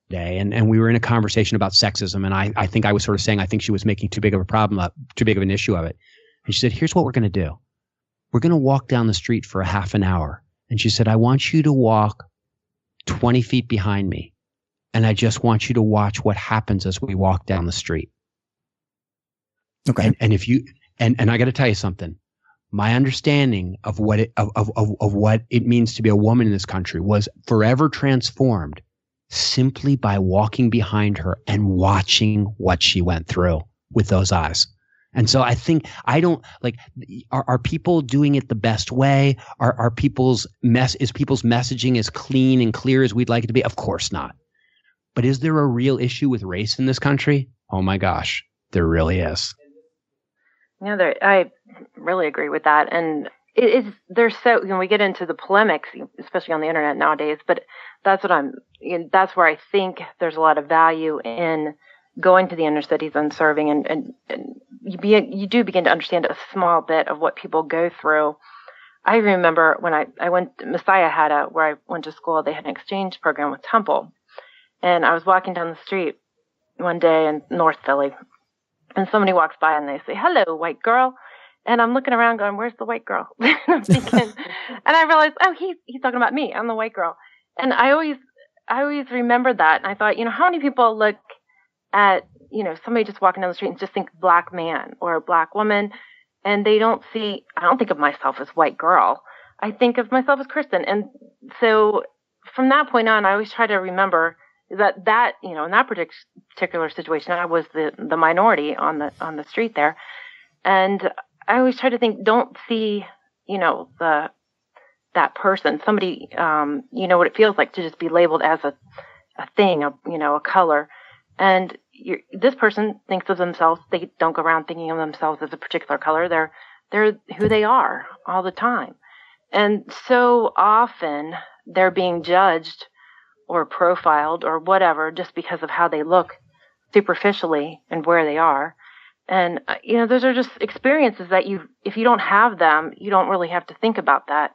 S2: day, and we were in a conversation about sexism, and I think I was sort of saying I think she was making too big of an issue of it. And she said, here's what we're going to do. We're going to walk down the street for a half an hour. And she said, I want you to walk 20 feet behind me, and I just want you to watch what happens as we walk down the street. Okay. And if you and I got to tell you something. My understanding of what it means to be a woman in this country was forever transformed simply by walking behind her and watching what she went through with those eyes. And so I think are people doing it the best way? Are people's messaging as clean and clear as we'd like it to be? Of course not. But is there a real issue with race in this country? Oh my gosh, there really is.
S3: Yeah, I really agree with that. And there's so, we get into the polemics, especially on the internet nowadays, but that's where I think there's a lot of value in going to the inner cities and serving, and you do begin to understand a small bit of what people go through. I remember when I went, Messiah where I went to school, they had an exchange program with Temple. And I was walking down the street one day in North Philly, and somebody walks by and they say, hello, white girl. And I'm looking around going, where's the white girl? And I'm thinking, and I realized, oh, he's talking about me. I'm the white girl. And I always remembered that. And I thought, how many people look at, somebody just walking down the street and just think Black man or a Black woman, and I don't think of myself as white girl. I think of myself as Kristyn. And so from that point on, I always try to remember that in that particular situation, I was the minority on the street there. And I always try to think, don't see, that person, somebody, what it feels like to just be labeled as a thing, a color. And this person thinks of themselves, they don't go around thinking of themselves as a particular color. They're who they are all the time. And so often they're being judged or profiled or whatever just because of how they look superficially and where they are. And, those are just experiences that if you don't have them, you don't really have to think about that.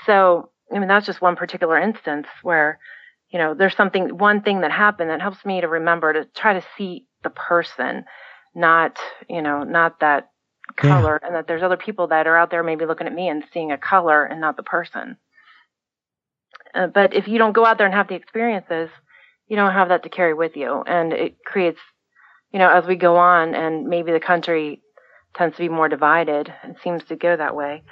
S3: So, that's just one particular instance where, there's one thing that happened that helps me to remember to try to see the person, not that color, and that there's other people that are out there maybe looking at me and seeing a color and not the person. But if you don't go out there and have the experiences, you don't have that to carry with you. And it creates, as we go on, and maybe the country tends to be more divided and seems to go that way,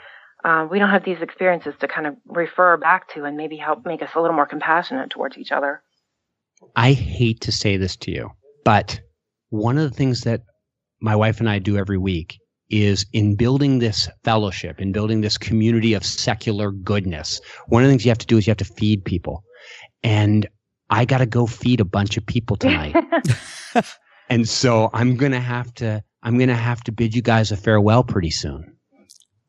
S3: we don't have these experiences to kind of refer back to and maybe help make us a little more compassionate towards each other.
S2: I hate to say this to you, but one of the things that my wife and I do every week is in building this fellowship, in building this community of secular goodness. One of the things you have to do is you have to feed people. And I got to go feed a bunch of people tonight. And so I'm going to have to bid you guys a farewell pretty soon.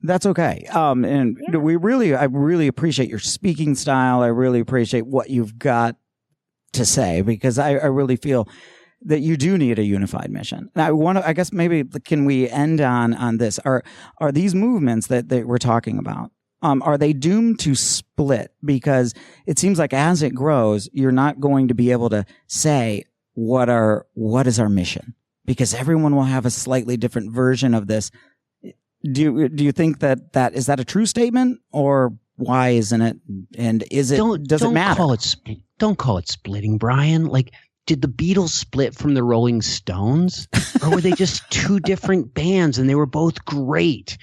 S1: That's okay. I really appreciate your speaking style. I really appreciate what you've got to say, because I really feel that you do need a unified mission. Now, I guess maybe can we end on this? Are these movements that we're talking about, are they doomed to split? Because it seems like as it grows, you're not going to be able to say what is our mission, because everyone will have a slightly different version of this. Do you think that is that a true statement, or why isn't it? And does it matter?
S2: Don't call it splitting, Brian. Like, did the Beatles split from the Rolling Stones, or were they just two different bands and they were both great?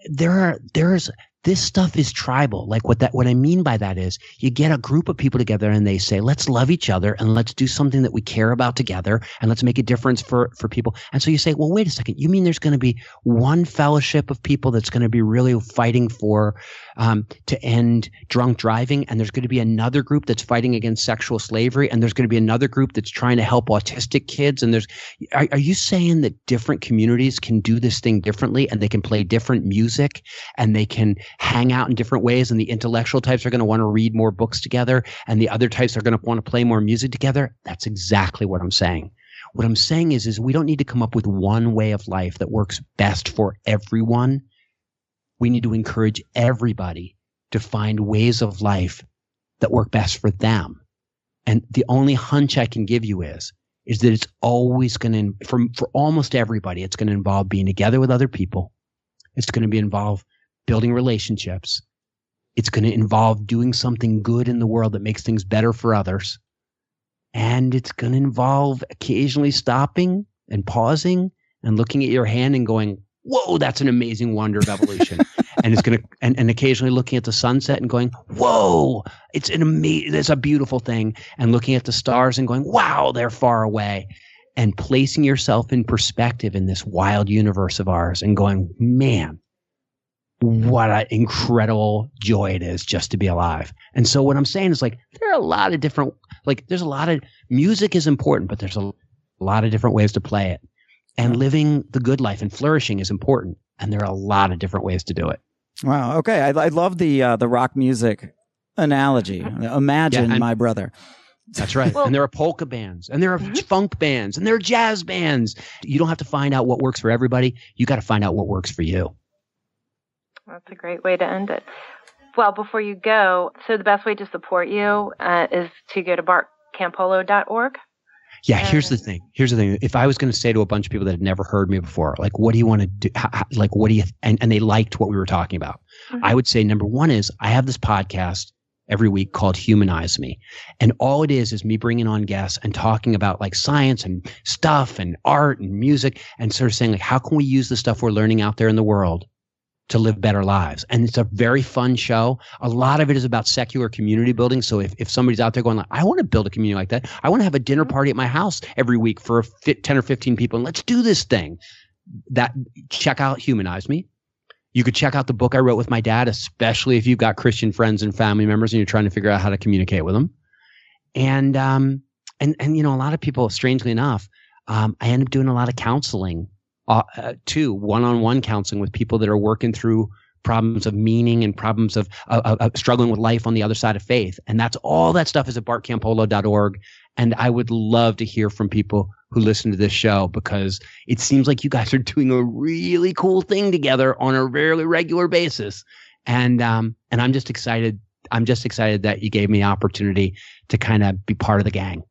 S2: there's this stuff is tribal. Like what I mean by that is you get a group of people together and they say, let's love each other and let's do something that we care about together and let's make a difference for people. And so you say, well, wait a second, you mean there's going to be one fellowship of people that's going to be really fighting for to end drunk driving, and there's going to be another group that's fighting against sexual slavery, and there's going to be another group that's trying to help autistic kids, and are you saying that different communities can do this thing differently and they can play different music and they can hang out in different ways, and the intellectual types are going to want to read more books together and the other types are going to want to play more music together? That's exactly what I'm saying. What I'm saying is we don't need to come up with one way of life that works best for everyone. We need to encourage everybody to find ways of life that work best for them. And the only hunch I can give you is that it's always going to, for almost everybody, it's going to involve being together with other people. It's going to involve building relationships. It's going to involve doing something good in the world that makes things better for others. And it's going to involve occasionally stopping and pausing and looking at your hand and going, whoa, that's an amazing wonder of evolution. And it's going to, and occasionally looking at the sunset and going, whoa, it's a beautiful thing. And looking at the stars and going, wow, they're far away. And placing yourself in perspective in this wild universe of ours and going, man, what an incredible joy it is just to be alive. And so what I'm saying is, like, there are a lot of different, like, there's a lot of music is important, but there's a lot of different ways to play it. And living the good life and flourishing is important. And there are a lot of different ways to do it.
S1: Wow. Okay. I love the rock music analogy. Imagine my brother.
S2: That's right. Well, and there are polka bands, and there are funk bands, and there are jazz bands. You don't have to find out what works for everybody. You got to find out what works for you.
S3: That's a great way to end it. Well, before you go, so the best way to support you is to go to bartcampolo.org.
S2: Yeah, here's the thing. If I was going to say to a bunch of people that had never heard me before, like, what do you want to do? What do you, and they liked what we were talking about. Mm-hmm. I would say, number one is I have this podcast every week called Humanize Me. And all it is me bringing on guests and talking about, like, science and stuff and art and music, and sort of saying, like, how can we use the stuff we're learning out there in the world to live better lives? And it's a very fun show. A lot of it is about secular community building. So if somebody's out there going, like, I want to build a community like that, I want to have a dinner party at my house every week for 10 or 15 people, and let's do this thing. Check out Humanize Me. You could check out the book I wrote with my dad, especially if you've got Christian friends and family members and you're trying to figure out how to communicate with them. And you know, a lot of people, strangely enough, I end up doing a lot of counseling too, one-on-one counseling with people that are working through problems of meaning and problems of struggling with life on the other side of faith. And that's all that stuff is at bartcampolo.org. And I would love to hear from people who listen to this show, because it seems like you guys are doing a really cool thing together on a very regular basis. And I'm just excited. I'm just excited that you gave me the opportunity to kind of be part of the gang.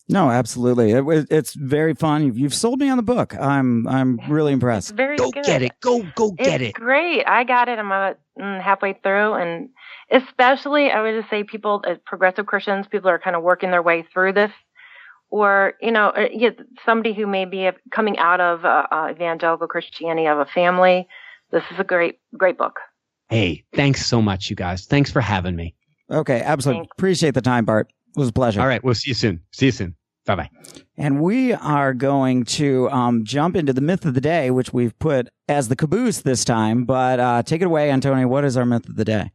S1: No, absolutely. It's very fun. You've sold me on the book. I'm really impressed.
S3: Very
S2: good. Get it. Go get it.
S3: It's great. I got it. I'm about halfway through, and especially I would just say people, progressive Christians, people are kind of working their way through this, or, you know, somebody who may be coming out of evangelical Christianity, of a family. This is a great book.
S2: Hey, thanks so much, you guys. Thanks for having me.
S1: Okay, absolutely. Thanks. Appreciate the time, Bart. It was a pleasure.
S2: All right. We'll see you soon. Bye-bye.
S1: And we are going to jump into the myth of the day, which we've put as the caboose this time. But take it away, Antonio. What is our myth of the day?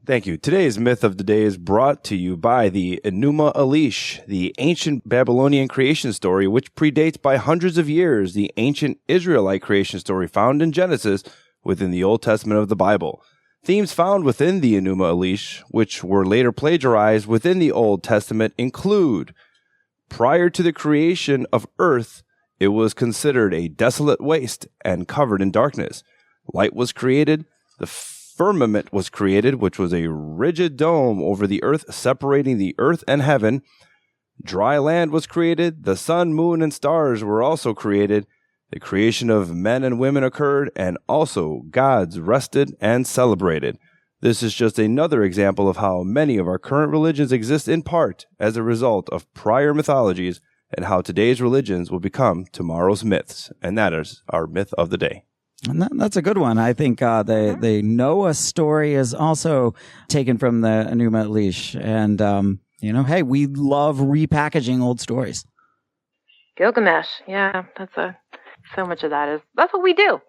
S4: Thank you. Today's myth of the day is brought to you by the Enuma Elish, the ancient Babylonian creation story, which predates by hundreds of years the ancient Israelite creation story found in Genesis within the Old Testament of the Bible. Themes found within the Enuma Elish, which were later plagiarized within the Old Testament, include: prior to the creation of earth, it was considered a desolate waste and covered in darkness. Light was created, the firmament was created, which was a rigid dome over the earth separating the earth and heaven. Dry land was created, the sun, moon, and stars were also created. The creation of men and women occurred, and also gods rested and celebrated. This is just another example of how many of our current religions exist in part as a result of prior mythologies, and how today's religions will become tomorrow's myths. And that is our myth of the day.
S1: And that's a good one. I think the Noah story is also taken from the Enuma Elish. And, hey, we love repackaging old stories.
S3: Gilgamesh. Yeah, so much of that's what we do.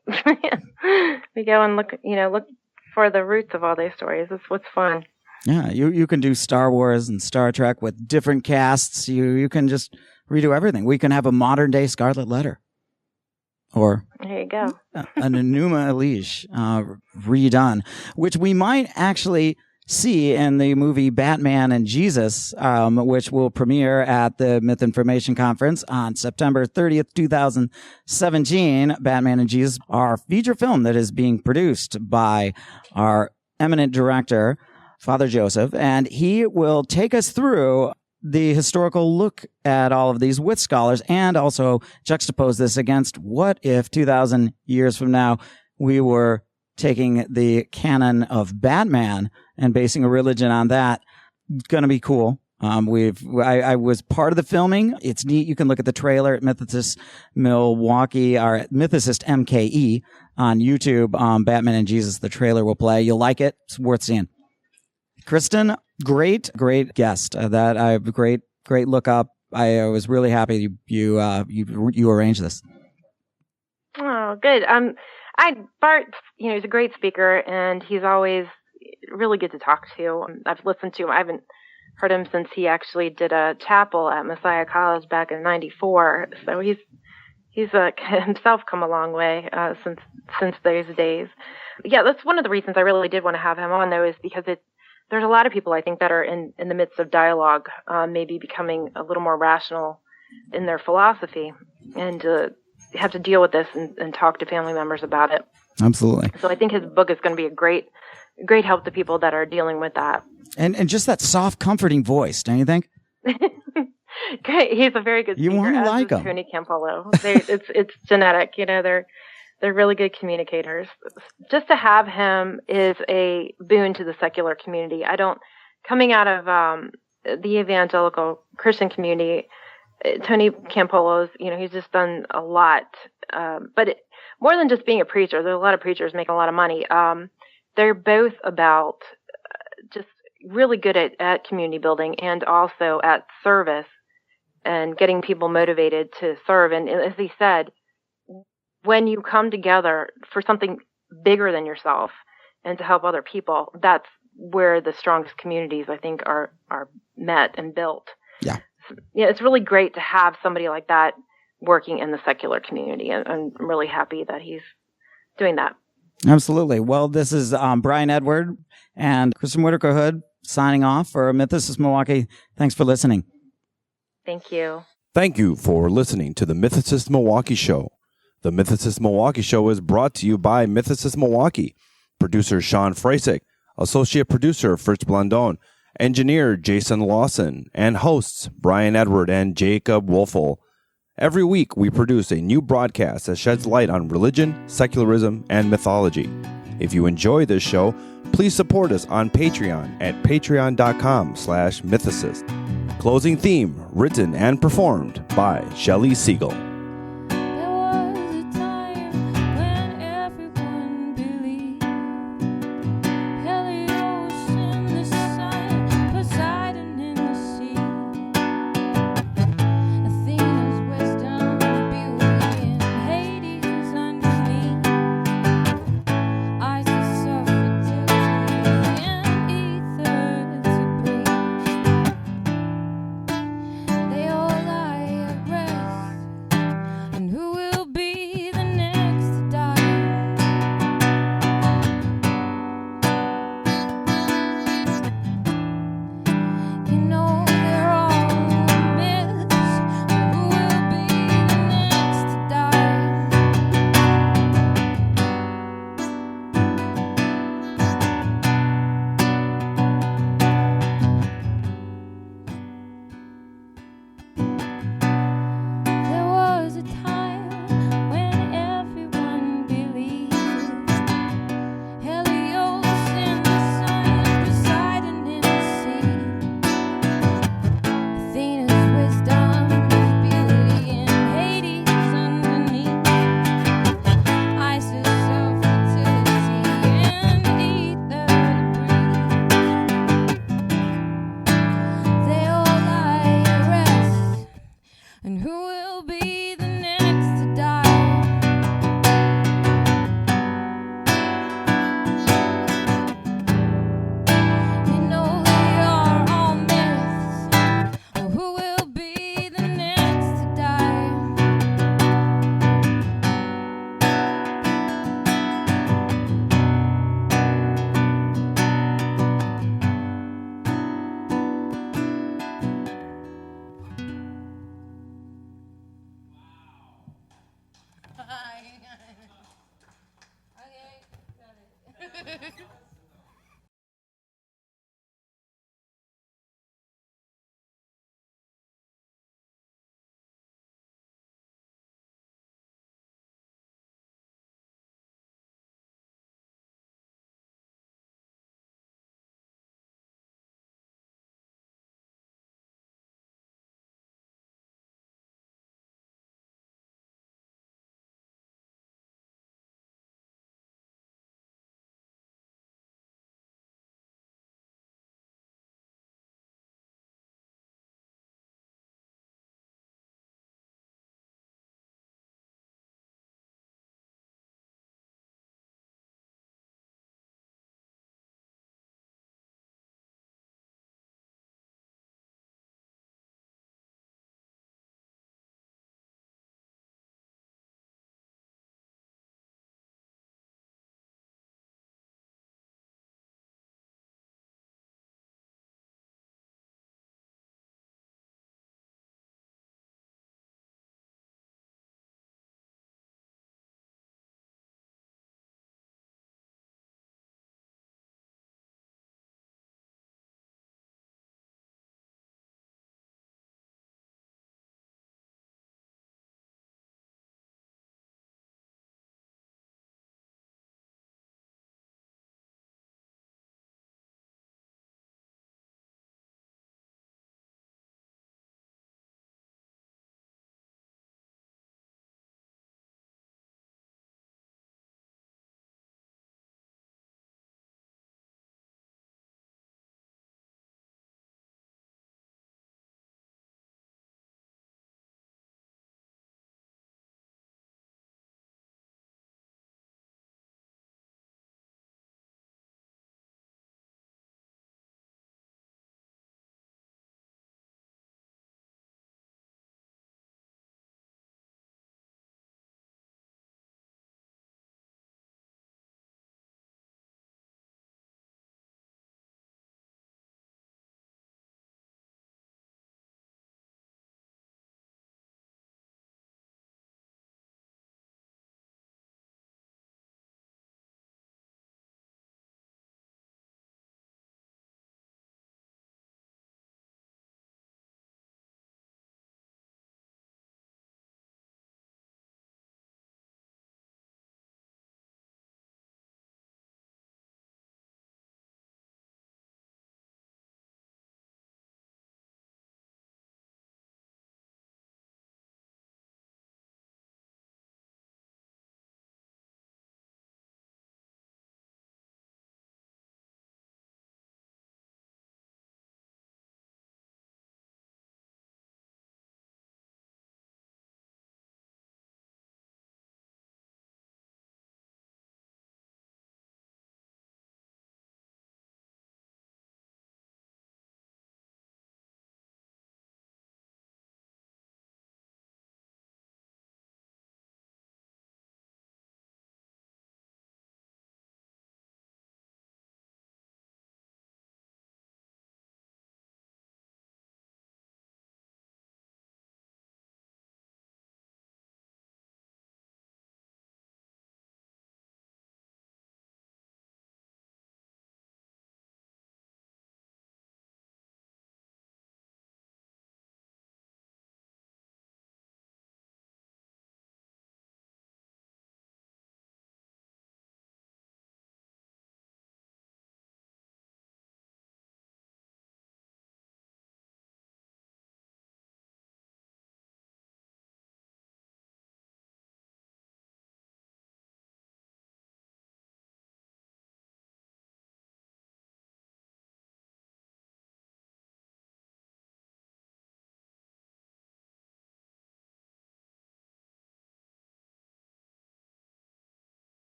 S3: We go and look for the roots of all these stories. That's what's fun.
S1: Yeah, you can do Star Wars and Star Trek with different casts. You can just redo everything. We can have a modern day Scarlet Letter. Or
S3: there you go.
S1: An Enuma Elish redone, which we might actually see in the movie Batman and Jesus, which will premiere at the Myth Information Conference on September 30th, 2017. Batman and Jesus, our feature film that is being produced by our eminent director, Father Joseph, and he will take us through the historical look at all of these with scholars and also juxtapose this against what if 2,000 years from now we were taking the canon of Batman and basing a religion on that. It's going to be cool. I was part of the filming. It's neat. You can look at the trailer at Mythicist Milwaukee or at Mythicist MKE on YouTube. Batman and Jesus, the trailer will play. You'll like it. It's worth seeing. Kristyn, great guest. That I great look up. I was really happy you arranged this.
S3: Oh, good. Bart, he's a great speaker, and he's always really good to talk to. I've listened to him. I haven't heard him since he actually did a chapel at Messiah College back in '94. So he's himself come a long way since those days. Yeah, that's one of the reasons I really did want to have him on, though, is because there's a lot of people, I think, that are in the midst of dialogue, maybe becoming a little more rational in their philosophy, and have to deal with this and talk to family members about it.
S1: Absolutely.
S3: So I think his book is going to be a great help to people that are dealing with that.
S1: And just that soft, comforting voice, don't you think?
S3: Great. He's a very good speaker.
S1: You want to like him.
S3: Tony Campolo. It's genetic. They're really good communicators. Just to have him is a boon to the secular community. Coming out of the evangelical Christian community, Tony Campolo's, he's just done a lot. But more than just being a preacher, there's a lot of preachers making a lot of money. They're both about just really good at community building and also at service and getting people motivated to serve. And as he said, when you come together for something bigger than yourself and to help other people, that's where the strongest communities, I think, are met and built.
S1: Yeah.
S3: Yeah, it's really great to have somebody like that working in the secular community. And I'm really happy that he's doing that.
S1: Absolutely. Well, this is Brian Edward and Kristyn Whitaker Hood signing off for Mythicist Milwaukee. Thanks for listening.
S3: Thank you.
S4: Thank you for listening to the Mythicist Milwaukee Show. The Mythicist Milwaukee Show is brought to you by Mythicist Milwaukee, producer Sean Frasick, associate producer Fritz Blandon, engineer Jason Lawson, and hosts Brian Edward and Jacob Wolfel. Every week, we produce a new broadcast that sheds light on religion, secularism, and mythology. If you enjoy this show, please support us on Patreon at patreon.com/mythicist. Closing theme, written and performed by Shelley Siegel.